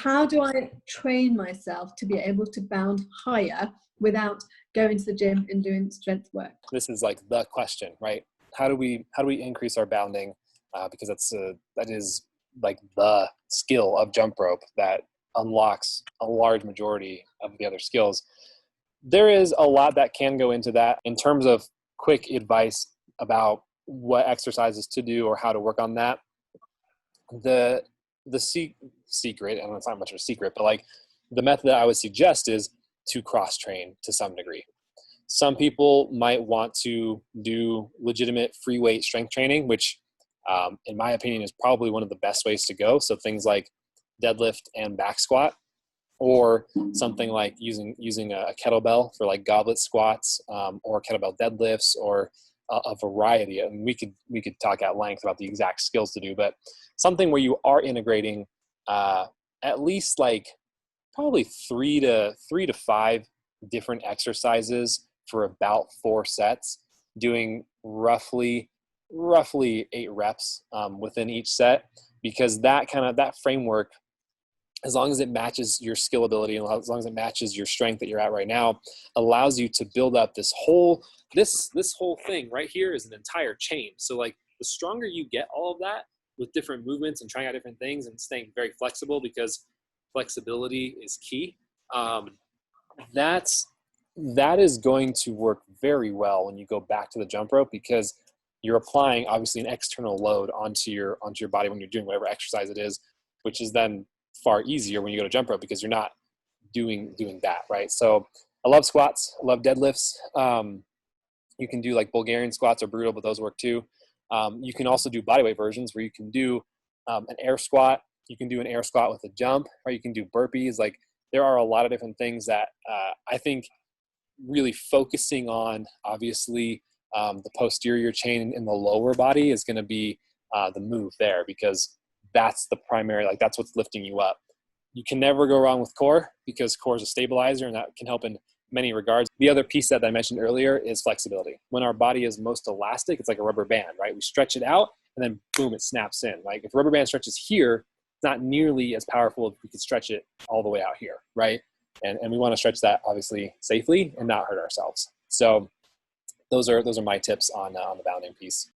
how do I train myself to be able to bound higher without going to the gym and doing strength work? This is like the question, right? How do we increase our bounding? Because that is like the skill of jump rope that unlocks a large majority of the other skills. There is a lot that can go into that in terms of quick advice about what exercises to do or how to work on that. The secret, and it's not much of a secret, but like the method that I would suggest is to cross train to some degree. Some people might want to do legitimate free weight strength training, which in my opinion is probably one of the best ways to go. So things like deadlift and back squat, or something like using a kettlebell for like goblet squats, or kettlebell deadlifts, or a variety. And we could talk at length about the exact skills to do, but something where you are integrating at least like probably three to five different exercises for about 4 sets, doing roughly 8 reps within each set, because that framework, as long as it matches your skill ability and as long as it matches your strength that you're at right now, allows you to build up this whole thing right here is an entire chain. So like the stronger you get all of that with different movements and trying out different things and staying very flexible, because flexibility is key. That is going to work very well when you go back to the jump rope, because you're applying obviously an external load onto your body when you're doing whatever exercise it is, which is then far easier when you go to jump rope because you're not doing that, right? So I love squats, I love deadlifts. You can do like Bulgarian squats or brutal, but those work too. You can also do bodyweight versions where you can do an air squat. You can do an air squat with a jump, or you can do burpees. Like there are a lot of different things that I think really focusing on, obviously, the posterior chain in the lower body is going to be the move there, because that's the primary, like that's what's lifting you up. You can never go wrong with core, because core is a stabilizer and that can help in many regards. The other piece that I mentioned earlier is flexibility. When our body is most elastic, it's like a rubber band, right? We stretch it out and then boom, it snaps in. Like if a rubber band stretches here, it's not nearly as powerful if we could stretch it all the way out here, right? And we want to stretch that obviously safely and not hurt ourselves. So those are my tips on the bounding piece.